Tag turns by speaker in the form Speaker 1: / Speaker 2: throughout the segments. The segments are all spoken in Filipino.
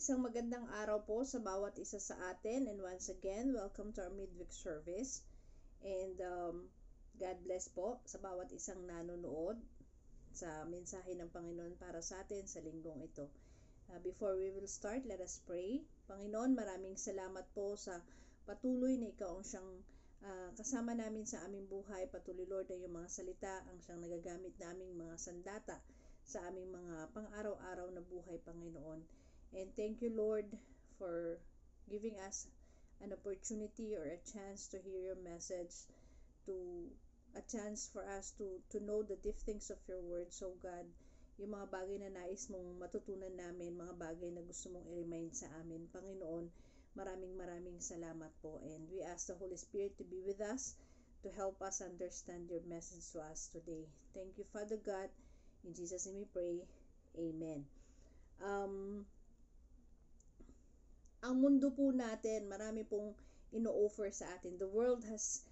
Speaker 1: Isang magandang araw po sa bawat isa sa atin, and once again, welcome to our midweek service. And God bless po sa bawat isang nanonood sa mensahe ng Panginoon para sa atin sa linggong ito. Before we will start, let us pray. Panginoon, maraming salamat po sa patuloy na ikaw ang siyang kasama namin sa aming buhay. Patuloy, Lord, na yung mga salita ang siyang nagagamit naming mga sandata sa aming mga pang-araw-araw na buhay, Panginoon. And thank you, Lord, for giving us an opportunity or a chance to hear your message, a chance for us to know the deep things of your word. So God, yung mga bagay na nais mong matutunan namin, mga bagay na gusto mong i-remind sa amin, Panginoon, maraming salamat po. And we ask the Holy Spirit to be with us, to help us understand your message to us today. Thank you, Father God. In Jesus' name we pray. Amen. Ang mundo po natin, marami pong ino-offer sa atin. The world has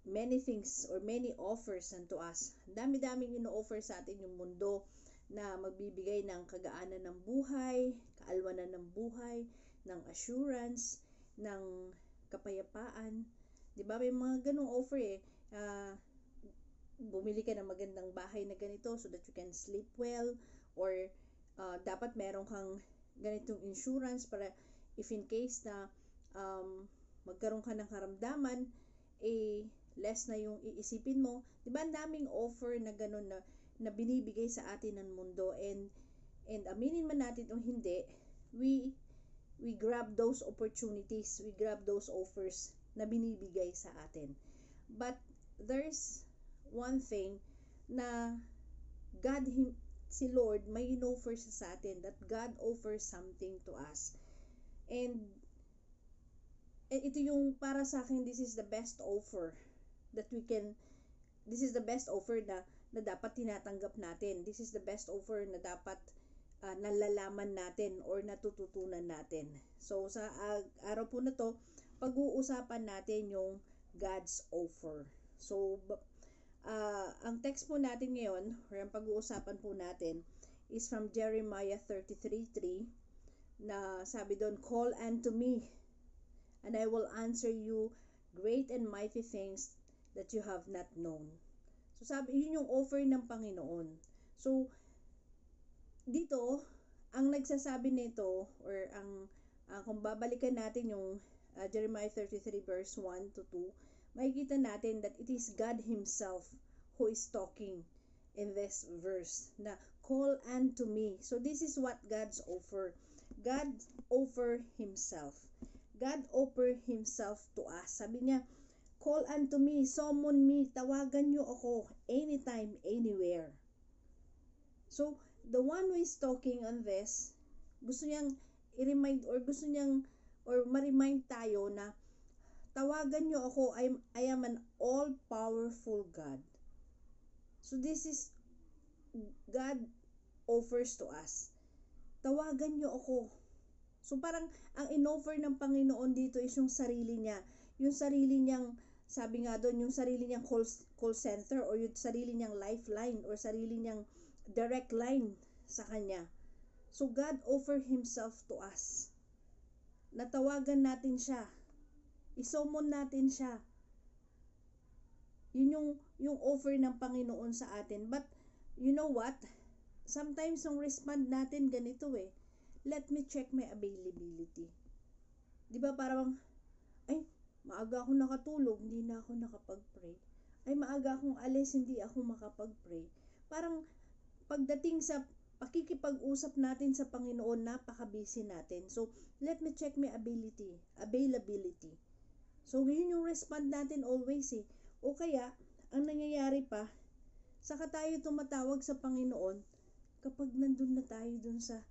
Speaker 1: many things or many offers unto us. Dami-daming ino-offer sa atin yung mundo na magbibigay ng kagaanan ng buhay, kaalwanan ng buhay, ng assurance, ng kapayapaan. Diba? May mga ganong offer bumili ka ng magandang bahay na ganito so that you can sleep well, or dapat meron kang ganitong insurance para if in case na magkaroon ka ng karamdaman, less na yung iisipin mo. Diba, ang daming offer na gano'n na binibigay sa atin ng mundo, and aminin man natin o hindi, we grab those opportunities, we grab those offers na binibigay sa atin. But there's one thing na God, si Lord, may in-offer siya sa atin, that God offers something to us. And ito yung para sa akin, this is the best offer that we can, this is the best offer na dapat tinatanggap natin. This is the best offer na dapat nalalaman natin or natututunan natin. So sa araw po na to, pag-uusapan natin yung God's offer. So ang text po natin ngayon, or ang pag-uusapan po natin, is from Jeremiah 33:3, na sabi doon, "Call unto me, and I will answer you great and mighty things that you have not known." So sabi, yun yung offer ng Panginoon. So dito, ang nagsasabi nito, or kung babalikan natin yung Jeremiah 33 verse 1 to 2, makikita natin that it is God Himself who is talking in this verse, na call unto me. So this is what God's offer. God offer Himself. God offer Himself to us. Sabi niya, call unto me, summon me, tawagan niyo ako anytime, anywhere. So the one who is talking on this, gusto niyang i-remind, or gusto niyang, or ma-remind tayo na tawagan niyo ako, I am an all-powerful God. So this is God offers to us. Tawagan niyo ako. So parang ang in-offer ng Panginoon dito is yung sarili niya. Yung sarili niyang, sabi nga doon, yung sarili niyang call center, or yung sarili niyang lifeline, or sarili niyang direct line sa Kanya. So God offer Himself to us. Natawagan natin siya. Isomon natin siya. Yun yung offer ng Panginoon sa atin. But you know what? Sometimes yung respond natin ganito let me check my availability. Di ba parang, ay, maaga ako nakatulog, hindi na ako nakapag-pray. Ay, maaga akong alis, hindi ako makapag-pray. Parang pagdating sa pakikipag-usap natin sa Panginoon, napaka-busy natin. So, let me check my availability. So, yun yung respond natin always O kaya, ang nangyayari pa, saka tayo tumatawag sa Panginoon kapag nandun na tayo dun sa,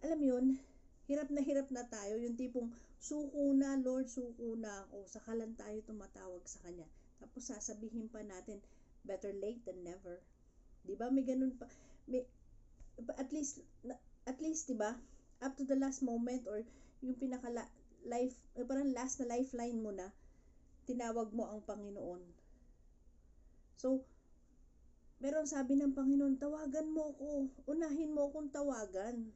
Speaker 1: alam yun, hirap na tayo, yung tipong, suko na Lord, suko na ako, saka lang tayo tumatawag sa Kanya. Tapos sasabihin pa natin, better late than never. Diba? May ganun pa. At least, diba? Up to the last moment, or yung parang last na lifeline mo na, tinawag mo ang Panginoon. So, meron sabi ng Panginoon, tawagan mo ako, unahin mo akong tawagan.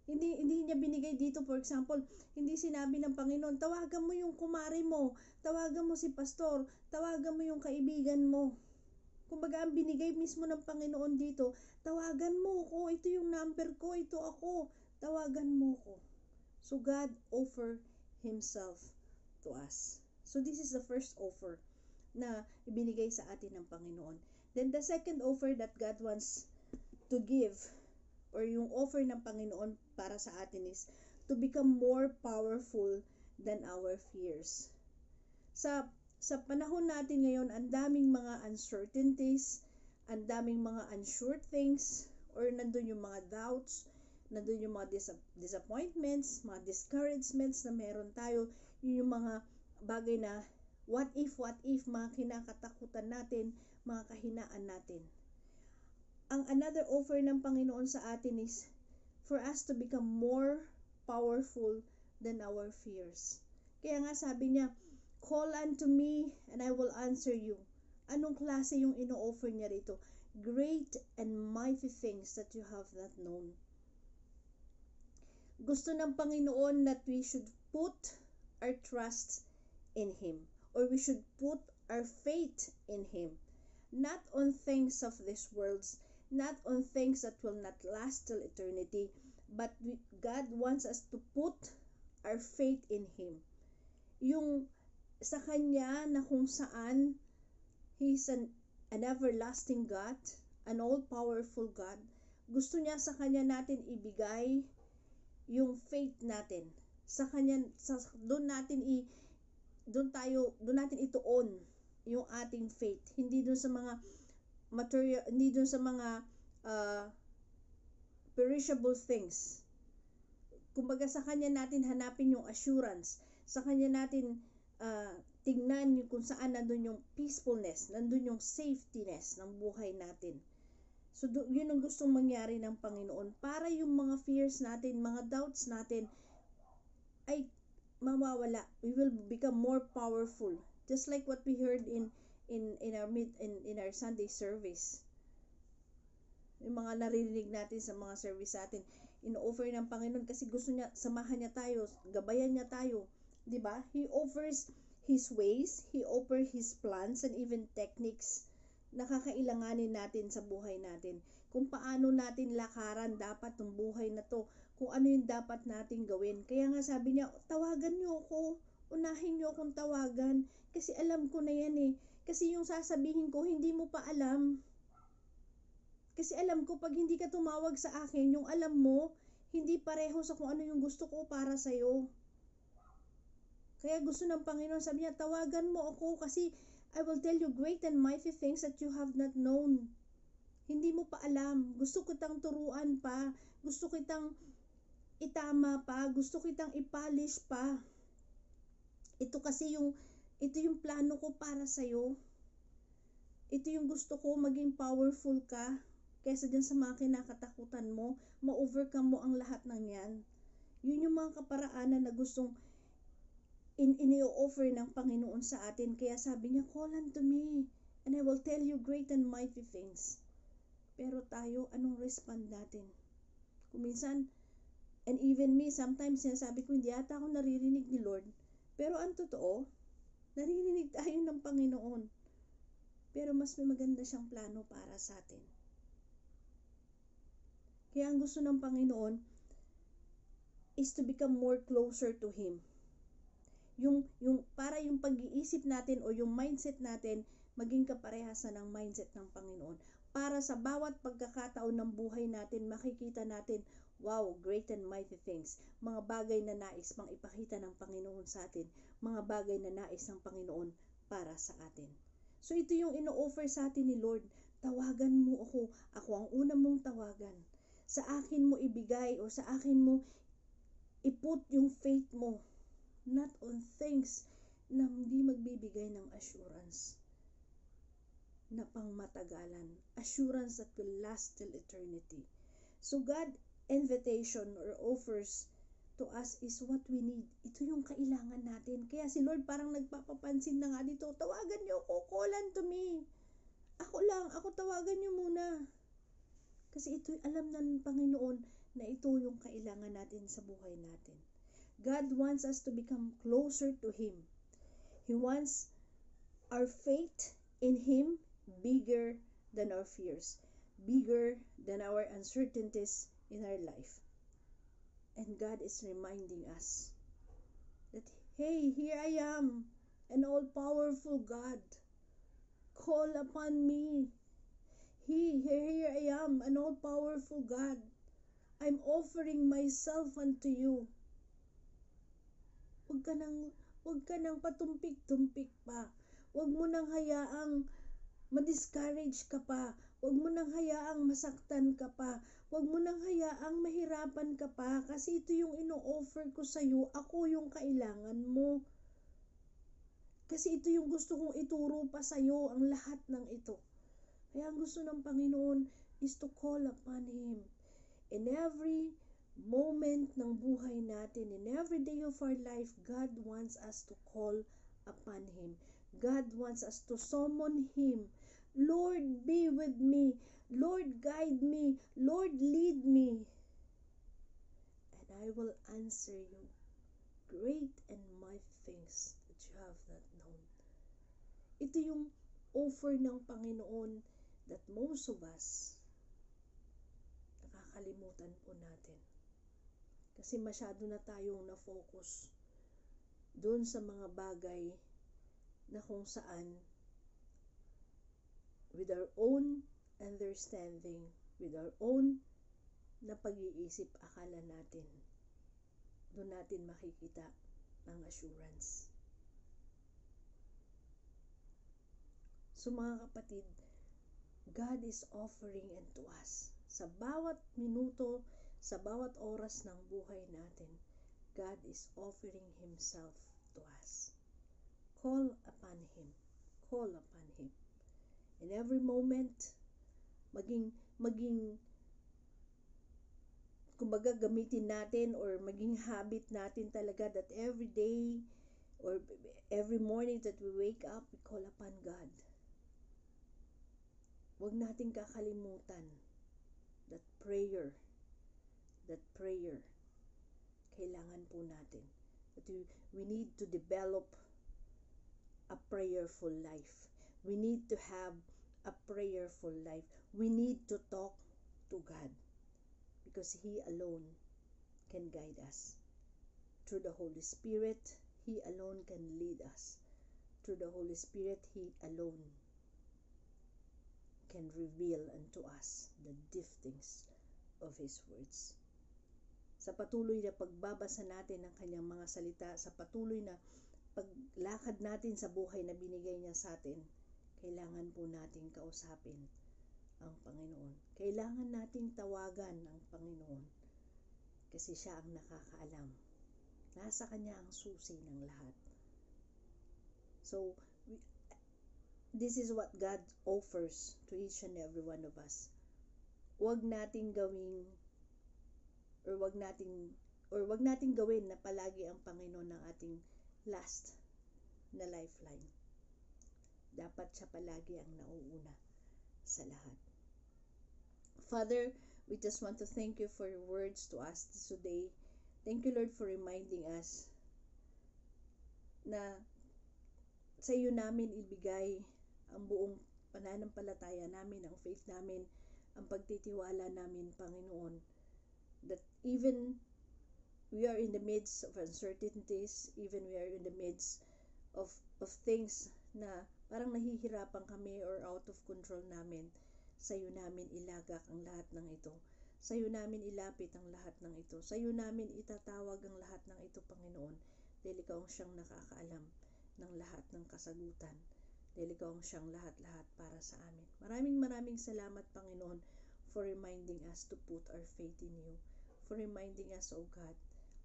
Speaker 1: Hindi niya binigay dito, for example, hindi sinabi ng Panginoon, tawagan mo yung kumari mo, tawagan mo si pastor, tawagan mo yung kaibigan mo. Kumbaga, ang binigay mismo ng Panginoon dito, tawagan mo ko, ito yung number ko, ito ako, tawagan mo ko. So God offer Himself to us. So this is the first offer na ibinigay sa atin ng Panginoon. Then the second offer that God wants to give, or yung offer ng Panginoon para sa atin, is to become more powerful than our fears. Sa panahon natin ngayon, ang daming mga uncertainties, ang daming mga unsure things, or nandun yung mga doubts, nandun yung mga disappointments, mga discouragements na meron tayo, yung mga bagay na what if, mga kinakatakutan natin, mga kahinaan natin. Ang another offer ng Panginoon sa atin is for us to become more powerful than our fears. Kaya nga sabi niya, call unto me and I will answer you. Anong klase yung ino-offer niya rito? Great and mighty things that you have not known. Gusto ng Panginoon that we should put our trust in Him, or we should put our faith in Him, not on things of this world, not on things that will not last till eternity, but God wants us to put our faith in Him. Yung sa Kanya na kung saan He's an everlasting God, an all-powerful God, gusto niya sa Kanya natin ibigay yung faith natin. Sa Kanya, doon natin ituon yung ating faith. Hindi doon sa mga material, hindi doon sa mga perishable things. Kumbaga sa Kanya natin hanapin yung assurance. Sa Kanya natin tingnan yung kung saan nandun yung peacefulness, nandun yung safetyness ng buhay natin. So yun ang gustong mangyari ng Panginoon para yung mga fears natin, mga doubts natin ay mawawala. We will become more powerful. Just like what we heard in our Sunday service. Yung mga naririnig natin sa mga service natin, ino-offer ng Panginoon kasi gusto niya, samahan niya tayo, gabayan niya tayo. 'Di ba? He offers His ways, He offers His plans and even techniques na kakailanganin natin sa buhay natin. Kung paano natin lakaran dapat ng buhay na to, kung ano yung dapat natin gawin. Kaya nga sabi niya, tawagan niyo ako, unahin niyo akong tawagan, kasi alam ko na yan eh. Kasi yung sasabihin ko, hindi mo pa alam. Kasi alam ko, pag hindi ka tumawag sa akin, yung alam mo, hindi pareho sa kung ano yung gusto ko para sa'yo. Kaya gusto ng Panginoon, sabi niya, tawagan mo ako kasi I will tell you great and mighty things that you have not known. Hindi mo pa alam. Gusto kitang turuan pa. Gusto kitang itama pa. Gusto kitang ipolish pa. Ito yung plano ko para sa'yo. Ito yung gusto ko, maging powerful ka. Kesa dyan sa mga kinakatakutan mo, ma-overcome mo ang lahat ng yan. Yun yung mga kaparaanan na gustong ini-offer ng Panginoon sa atin. Kaya sabi niya, call unto me, and I will tell you great and mighty things. Pero tayo, anong respond natin? Kung minsan, and even me, sometimes sinasabi ko, hindi ata ako naririnig ni Lord. Pero ang totoo, naririnig tayo ng Panginoon. Pero mas may maganda siyang plano para sa atin. Kaya ang gusto ng Panginoon is to become more closer to Him. Para yung pag-iisip natin o yung mindset natin maging kaparehasan ng mindset ng Panginoon. Para sa bawat pagkakataon ng buhay natin, makikita natin, wow, great and mighty things. Mga bagay na nais pang ipakita ng Panginoon sa atin. Mga bagay na nais ng Panginoon para sa atin. So ito yung ino-offer sa atin ni Lord. Tawagan mo ako. Ako ang una mong tawagan. Sa akin mo ibigay o sa akin mo iput yung faith mo. Not on things na hindi magbibigay ng assurance na pangmatagalan. Assurance that will last till eternity. So God invitation or offers to us is what we need. Ito yung kailangan natin. Kaya si Lord parang nagpapapansin na nga dito, tawagan niyo ako, call unto me. Ako tawagan niyo muna. Kasi ito alam na ng Panginoon na ito yung kailangan natin sa buhay natin. God wants us to become closer to Him. He wants our faith in Him bigger than our fears, bigger than our uncertainties in our life. And God is reminding us that, hey, here I am, an all-powerful God. Call upon me. Here I am, an all-powerful God. I'm offering myself unto you. Huwag ka nang patumpik-tumpik pa. Huwag mo nang hayaang ma-discourage ka pa. Huwag mo nang hayaang masaktan ka pa. Huwag mo nang hayaang mahirapan ka pa. Kasi ito yung ino-offer ko sa'yo. Ako yung kailangan mo. Kasi ito yung gusto kong ituro pa sa'yo, ang lahat ng ito. Kaya ang gusto ng Panginoon is to call upon Him. In every moment ng buhay natin, in every day of our life, God wants us to call upon Him. God wants us to summon Him. Lord, be with me. Lord, guide me. Lord, lead me. And I will answer you great and mighty things that you have not known. Ito yung offer ng Panginoon that most of us nakakalimutan po natin. Kasi masyado na tayong na-focus doon sa mga bagay na kung saan with our own understanding, with our own na pag-iisip, akala natin doon natin makikita ang assurance. So mga kapatid, God is offering unto us sa bawat minuto, sa bawat oras ng buhay natin, God is offering Himself to us. Call upon Him. Call upon Him. In every moment, maging kumbaga gamitin natin or maging habit natin talaga that every day or every morning that we wake up, we call upon God. Huwag nating kakalimutan that prayer, kailangan po natin. That we need to develop a prayerful life. We need to have a prayerful life. We need to talk to God because He alone can guide us. Through the Holy Spirit, He alone can lead us. Through the Holy Spirit, He alone can reveal unto us the deep things of His words. Sa patuloy na pagbabasa natin ng Kanyang mga salita, sa patuloy na paglakad natin sa buhay na binigay niya sa atin, kailangan po nating kausapin ang Panginoon. Kailangan nating tawagan ang Panginoon kasi siya ang nakakaalam. Nasa Kanya ang susi ng lahat. So, this is what God offers to each and every one of us. Huwag nating gawing or wag nating gawin na palagi ang Panginoon ng ating last na lifeline. Dapat siya palagi ang nauuna sa lahat. Father, we just want to thank you for your words to us today. Thank you, Lord, for reminding us na sa iyo namin ibigay ang buong pananampalataya namin, ang faith namin, ang pagtitiwala namin, Panginoon, that even we are in the midst of uncertainties, even we are in the midst of things na parang nahihirapan kami or out of control namin, sa iyo namin ilagak ang lahat ng ito. Sa iyo namin ilapit ang lahat ng ito. Sa iyo namin itatawag ang lahat ng ito, Panginoon, dahil ikaw ang siyang nakakaalam ng lahat ng kasagutan. Dahil ikaw ang siyang lahat-lahat para sa amin. Maraming salamat, Panginoon, for reminding us to put our faith in you. For reminding us, O God,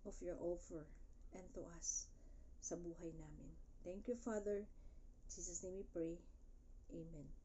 Speaker 1: of your offer and to us sa buhay namin. Thank you, Father. In Jesus' name we pray. Amen.